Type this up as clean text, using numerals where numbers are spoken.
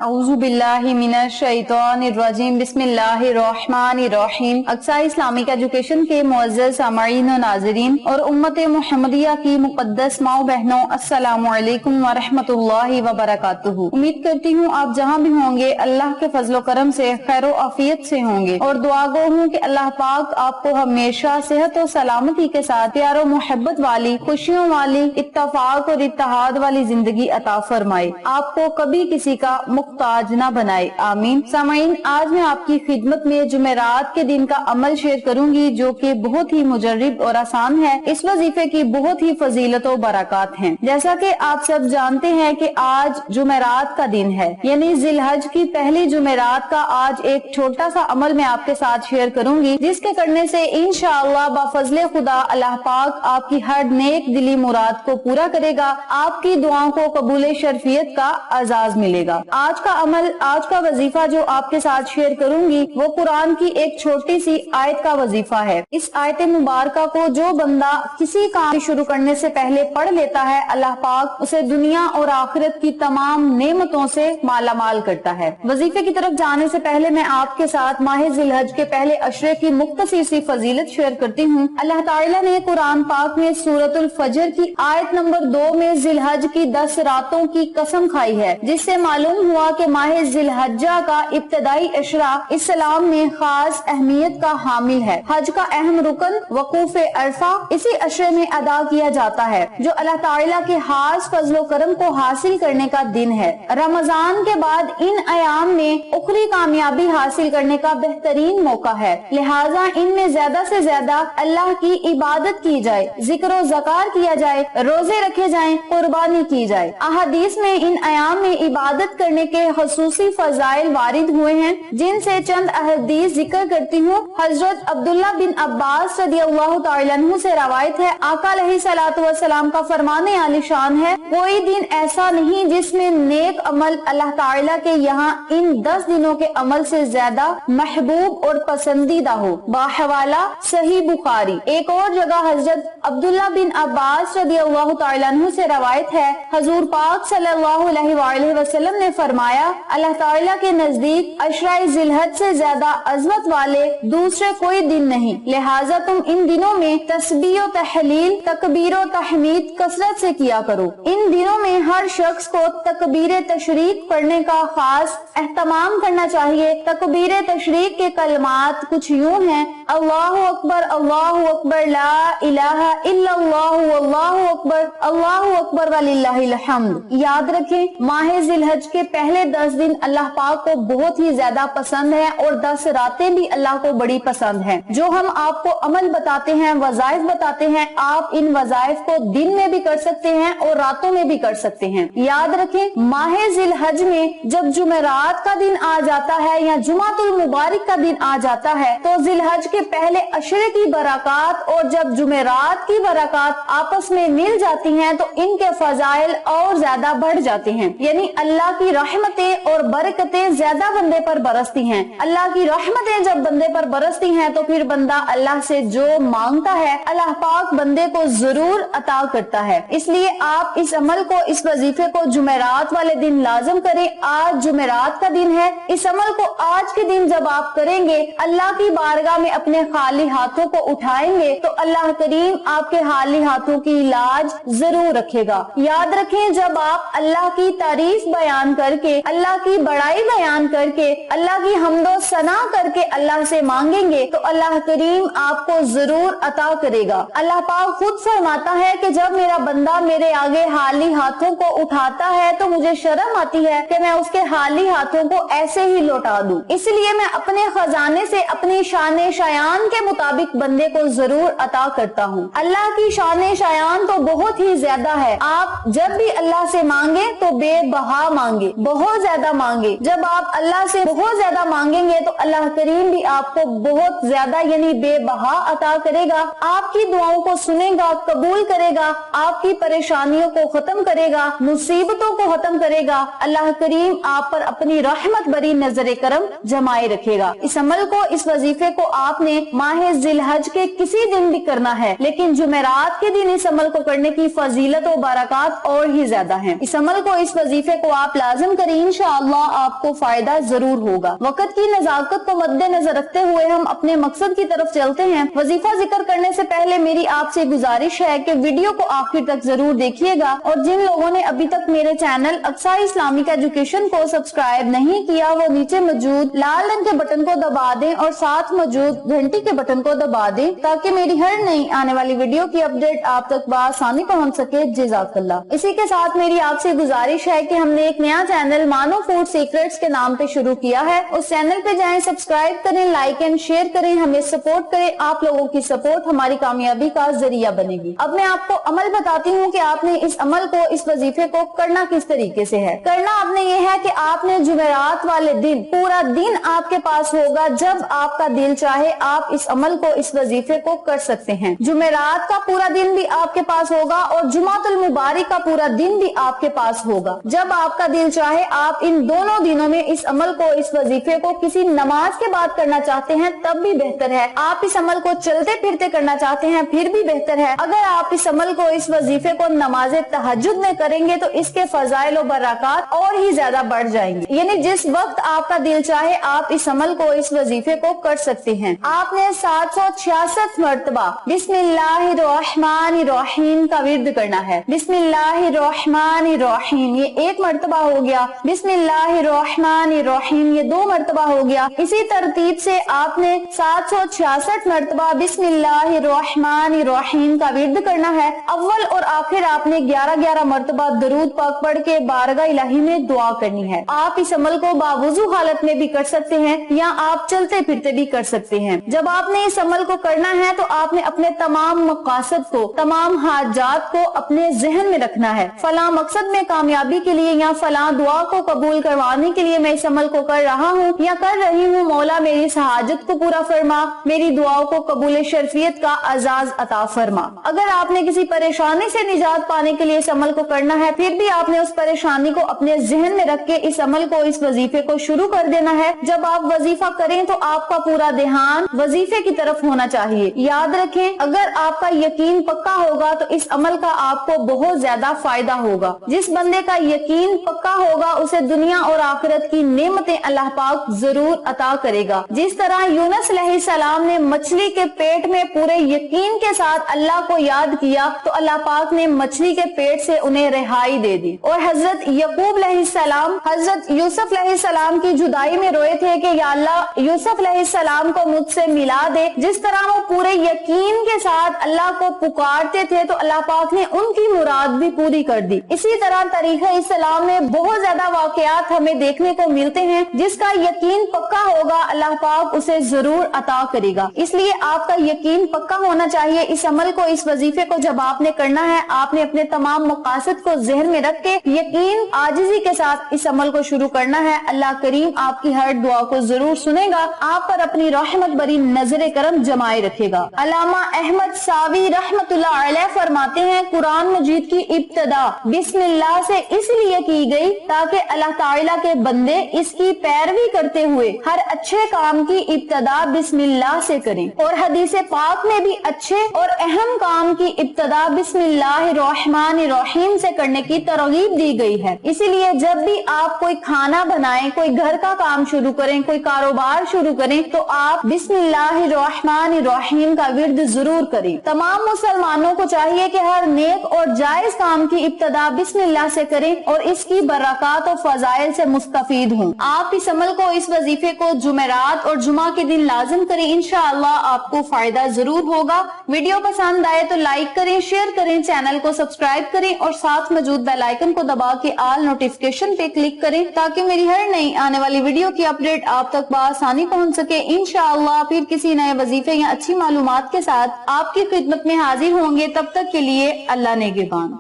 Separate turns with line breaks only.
औज़ु बिल्लाहि मिनश शैतानिर रजीम बिस्मिल्लाहिर रहमानिर रहीम। Aqsa Islamic education के मुअज़्ज़ज़ सामईन और नाज़रीन और उम्मत मुहम्मदिया की मुक़द्दस माओ बहनों, अस्सलामु अलैकुम व रहमतुल्लाहि व बरकातुहू। उम्मीद करती हूँ आप जहाँ भी होंगे अल्लाह के फजलो करम से खैर आफियत से होंगे और दुआ गो हूँ कि अल्लाह पाक आपको हमेशा सेहत और सलामती के साथ प्यार और मोहब्बत वाली, खुशियों वाली, इत्तफाक और इत्तेहाद वाली जिंदगी अता फरमाए, आपको कभी किसी का मुख्ताज न बनाए, आमीन। सामाईन, आज मैं आपकी खिदमत में जुमेरात के दिन का अमल शेयर करूंगी जो कि बहुत ही मुजर्रिब और आसान है। इस वजीफे की बहुत ही फजीलत और बरकत हैं। जैसा कि आप सब जानते हैं कि आज जुमेरात का दिन है, यानी जिलहज की पहली जुमेरात का आज एक छोटा सा अमल मैं आपके साथ शेयर करूंगी, जिसके करने से इंशाअल्लाह बाफजले खुदा अल्लाह पाक आपकी हर नेक दिली मुराद को पूरा करेगा, आपकी दुआओं को कबूल शर्फियत का आजाज मिलेगा। आज का अमल, आज का वजीफा जो आपके साथ शेयर करूंगी वो कुरान की एक छोटी सी आयत का वजीफा है। इस आयत मुबारका को जो बंदा किसी काम शुरू करने से पहले पढ़ लेता है, अल्लाह पाक उसे दुनिया और आखिरत की तमाम नेमतों से माला माल करता है। वजीफे की तरफ जाने से पहले मैं आपके साथ माह जिलहज के पहले अशरे की मुख्तसर सी फजीलत शेयर करती हूँ। अल्लाह ताला ने कुरान पाक में सूरतुल फजर की आयत नंबर 2 में जिलहज की 10 रातों की कसम खाई है, जिससे मालूम हुआ कि माह जिलहज्जा का इब्तदाई अशरा इस्लाम में खास अहमियत का हामिल है। हज का अहम रुकन वकूफ अरफा इसी अशरे में अदा किया जाता है, जो अल्लाह ताला के खास फजलो करम को हासिल करने का दिन है। रमजान के बाद इन अयाम में उखरी कामयाबी हासिल करने का बेहतरीन मौका है, लिहाजा इनमें ज्यादा से ज्यादा अल्लाह की इबादत की जाए, जिक्र और ज़कार किया जाए, रोजे रखे जाएं, कुर्बानी की जाए। अहादीस में इन अयाम में इबादत करने के खसूसी फजाइल वारिद हुए हैं, जिनसे चंद अहादीस जिक्र करती हूँ। हजरत अब्दुल्ला बिन अब्बास रदियल्लाहु तआला अन्हु से रवायत है, आका अलैहिस्सलातु वस्सलाम का फरमाने आलिशान है, कोई दिन ऐसा नहीं जिसमें नेक अमल अल्लाह ताला के यहाँ इन 10 दिनों के अमल से ज्यादा महबूब और पसंदीदा हो। बाहवाला सही बुखारी। एक और जगह हजरत अब्दुल्ला बिन अब्बास रदियल्लाहु तआला अन्हु से रवायत है, हजूर पाक सल्लल्लाहु अलैहि वसल्लम ने फरमाया, अल्लाह ताला के नजदीक अशराए जिलहज से ज्यादा अजमत वाले दूसरे कोई दिन नहीं, लिहाजा तुम इन दिनों में तस्बीह और तहलील, तकबीर और तहमीद कसरत से किया करो। इन दिनों में हर शख्स को तकबीर तशरीक पढ़ने का खास एहतमाम करना चाहिए। तकबीर तशरीक के कलमात कुछ यूं हैं, अल्लाहु अकबर, ला इलाहा इल्लल्लाहु, अल्लाहु अकबर वलिल्लाहिल हम्द। याद रखें, माह जिलहज के पहले 10 दिन अल्लाह पाक को बहुत ही ज्यादा पसंद है और 10 रातें भी अल्लाह को बड़ी पसंद हैं। जो हम आपको अमल बताते हैं, वज़ाइफ बताते हैं, आप इन वज़ाइफ को दिन में भी कर सकते हैं और रातों में भी कर सकते हैं। याद रखें, माह जिलहज में जब जुमेरात का दिन आ जाता है या जुमातुल मुबारक का दिन आ जाता है, तो जिलहज के पहले अशरे की बरकत और जब जुमेरात की बरकत आपस में मिल जाती हैं तो इनके फजाइल और ज्यादा बढ़ जाते हैं, यानी अल्लाह की रहमतें और बरकतें ज्यादा बंदे पर बरसती हैं। अल्लाह की रहमतें जब बंदे पर बरसती हैं तो फिर बंदा अल्लाह से जो मांगता है अल्लाह पाक बंदे को जरूर अता करता है। इसलिए आप इस अमल को, इस वजीफे को जुमेरात वाले दिन लाजम करें। आज जुमेरात का दिन है, इस अमल को आज के दिन जब आप करेंगे, अल्लाह की बारगाह में अपने खाली हाथों को उठाएंगे तो अल्लाह करीम आपके खाली हाथों की लाज जरूर रखेगा। याद रखें, जब आप अल्लाह की तारीफ बयान करके, अल्लाह की बड़ाई बयान करके, अल्लाह की हम्दो सना करके अल्लाह से मांगेंगे तो अल्लाह करीम आपको जरूर अता करेगा। अल्लाह पाक खुद फरमाता है कि जब मेरा बंदा मेरे आगे खाली हाथों को उठाता है तो मुझे शर्म आती है कि मैं उसके खाली हाथों को ऐसे ही लौटा दूं, इसलिए मैं अपने खजाने से अपनी शान शायान के मुताबिक बंदे को जरूर अता करता हूँ। अल्लाह की शान शायान तो बहुत ही ज्यादा है। आप जब भी अल्लाह से मांगे तो बेबहा मांगे, बहुत ज्यादा मांगे। जब आप अल्लाह से बहुत ज्यादा मांगेंगे तो अल्लाह करीम भी आपको बहुत ज्यादा यानी बेबहा अता करेगा, आपकी दुआओं को सुनेगा, कबूल करेगा, आपकी परेशानियों को खत्म करेगा, मुसीबतों को खत्म करेगा। अल्लाह करीम आप पर अपनी रहमत भरी नजर करम जमाए रखेगा। इस अमल को, इस वजीफे को आप आपने माह जिलहज के किसी दिन भी करना है, लेकिन जुमेरात के दिन इस अमल को करने की फजीलत और बरकत और ही ज्यादा है। इस अमल को, इस वजीफे को आप लाजिम करें, इंशाअल्लाह आपको फायदा जरूर होगा। वक्त की नजाकत को मद्देनजर रखते हुए हम अपने मकसद की तरफ चलते हैं। वजीफा जिक्र करने से पहले मेरी आपसे गुजारिश है कि वीडियो को आखिर तक जरूर देखिएगा, और जिन लोगों ने अभी तक मेरे चैनल अक्सा इस्लामिक एजुकेशन को सब्सक्राइब नहीं किया, वो नीचे मौजूद लाल रंग के बटन को दबा दें और साथ मौजूद घंटी के बटन को दबा दें, ताकि मेरी हर नई आने वाली वीडियो की अपडेट आप तक बआसानी पहुंच सके। जज़ाकल्लाह। इसी के साथ मेरी आपसे गुजारिश है कि हमने एक नया चैनल मानो फूड सीक्रेट्स के नाम पे शुरू किया है। उस चैनल पे जाएं, सब्सक्राइब करें, लाइक एंड शेयर करें, हमें सपोर्ट करें। आप लोगों की सपोर्ट हमारी कामयाबी का जरिया बनेगी। अब मैं आपको अमल बताती हूँ कि आपने इस अमल को, इस वजीफे को करना किस तरीके से है। करना आपने ये है कि आपने जुमेरात वाले दिन, पूरा दिन आपके पास होगा, जब आपका दिल चाहे आप इस अमल को, इस वजीफे को कर सकते हैं। जुमेरात का पूरा दिन भी आपके पास होगा और जुमातुल मुबारक का पूरा दिन भी आपके पास होगा। जब आपका दिल चाहे आप इन दोनों दिनों में इस अमल को, इस वजीफे को किसी नमाज के बाद करना चाहते हैं तब भी बेहतर है। आप इस अमल को चलते फिरते करना चाहते हैं फिर भी बेहतर है। अगर आप इस अमल को, इस वजीफे को नमाज तहज्जुद में करेंगे तो इसके फजाइल और बरकत और ही ज्यादा बढ़ जाएंगे। यानी जिस वक्त आपका दिल चाहे आप इस अमल को, इस वजीफे को कर सकते हैं। आपने 766 मरतबा बिस्मिल्लाहिर्रहमानिर्रहीम का विर्द करना है। बिस्मिल्लाहिर्रहमानिर्रहीम ये एक मरतबा हो गया, बिस्मिल्लाहिर्रहमानिर्रहीम ये 2 मरतबा हो गया। इसी तरतीब से आपने 766 मरतबा बिस्मिल्लाहिर्रहमानिर्रहीम का विर्द करना है। अव्वल और आखिर आपने 11-11 मरतबा दरूद पाक पढ़ के बारगाह इलाही में दुआ करनी है। आप इस अमल को बावुजू हालत में भी कर सकते हैं या आप चलते फिरते भी कर सकते हैं। जब आपने इस अमल को करना है तो आपने अपने तमाम मकासद को, तमाम हाजात को अपने जहन में रखना है। फला मकसद में कामयाबी के लिए या फला दुआ को कबूल करवाने के लिए मैं इस अमल को कर रहा हूँ या कर रही हूँ। मौला मेरी सहाजत को पूरा फरमा, मेरी दुआओं को कबूल शर्फियत का आजाज अता फरमा। अगर आपने किसी परेशानी से निजात पाने के लिए इस अमल को करना है, फिर भी आपने उस परेशानी को अपने जहन में रख के इस अमल को, इस वजीफे को शुरू कर देना है। जब आप वजीफा करें तो आपका पूरा ध्यान वजीफे की तरफ होना चाहिए। याद रखें, अगर आपका यकीन पक्का होगा तो इस अमल का आपको बहुत ज्यादा फायदा होगा। जिस बंदे का यकीन पक्का होगा उसे दुनिया और आखिरत की नेमतें अल्लाह पाक जरूर अता करेगा। जिस तरह यूनुस अलैहिस्सलाम ने मछली के पेट में पूरे यकीन के साथ अल्लाह को याद किया तो अल्लाह पाक ने मछली के पेट से उन्हें रिहाई दे दी। और हजरत यकूब अलैहिस्सलाम हजरत यूसुफ अलैहिस्सलाम की जुदाई में रोए थे कि या अल्लाह यूसुफ अलैहिस्सलाम को मुझसे मिला दे। जिस तरह वो पूरे यकीन के साथ अल्लाह को पुकारते थे तो अल्लाह पाक ने उनकी मुराद भी पूरी कर दी। इसी तरह तरीक़े इस्लाम में बहुत ज्यादा वाकयात हमें देखने को मिलते हैं। जिसका यकीन पक्का होगा अल्लाह पाक उसे जरूर अता करेगा। इसलिए आपका यकीन पक्का होना चाहिए। इस अमल को, इस वजीफे को जब आपने करना है, आपने अपने तमाम मकासद को जहन में रख के यकीन आजिजी के साथ इस अमल को शुरू करना है। अल्लाह करीम आपकी हर दुआ को जरूर सुनेगा, आप पर अपनी रहमत भरी नजरे करम जमाए रखेगा। अल्लामा अहमद सावी रहमतुल्लाह अलैह फरमाते हैं, कुरान मजीद की इब्तदा बिस्मिल्लाह से इसलिए की गई ताकि अल्लाह ताला के बंदे इसकी पैरवी करते हुए हर अच्छे काम की इब्तदा बिस्मिल्लाह से करें। और हदीस पाक में भी अच्छे और अहम काम की इब्तदा बिस्मिल्लाहिर्रहमानिर्रहीम से करने की तरगीब दी गई है। इसीलिए जब भी आप कोई खाना बनाएं, कोई घर का काम शुरू करें, कोई कारोबार शुरू करें तो आप बिस्मिल्लाहिर्रहमानिर्रहीम का विर्द जरूर करें। तमाम मुसलमानों को चाहिए कि हर नेक और जायज काम की इब्तदा बिस्मिल्लाह से करें और इसकी बरकत और फजाइल से मुस्तफीद हों। आप इस अमल को, इस वजीफे को जुमेरात और जुमा के दिन लाजिम करें, इंशाअल्लाह आपको फायदा जरूर होगा। वीडियो पसंद आए तो लाइक करें, शेयर करें, चैनल को सब्सक्राइब करें और साथ मौजूद बेल आइकन को दबा के ऑल नोटिफिकेशन पे क्लिक करें ताकि मेरी हर नई आने वाली वीडियो की अपडेट आप तक बआसानी पहुंच सके। इंशाअल्लाह फिर किसी नए वजीफे या अच्छी मालूमात के साथ आपकी खिदमत में हाजिर होंगे। तब तक के लिए अल्लाह नेगेबान।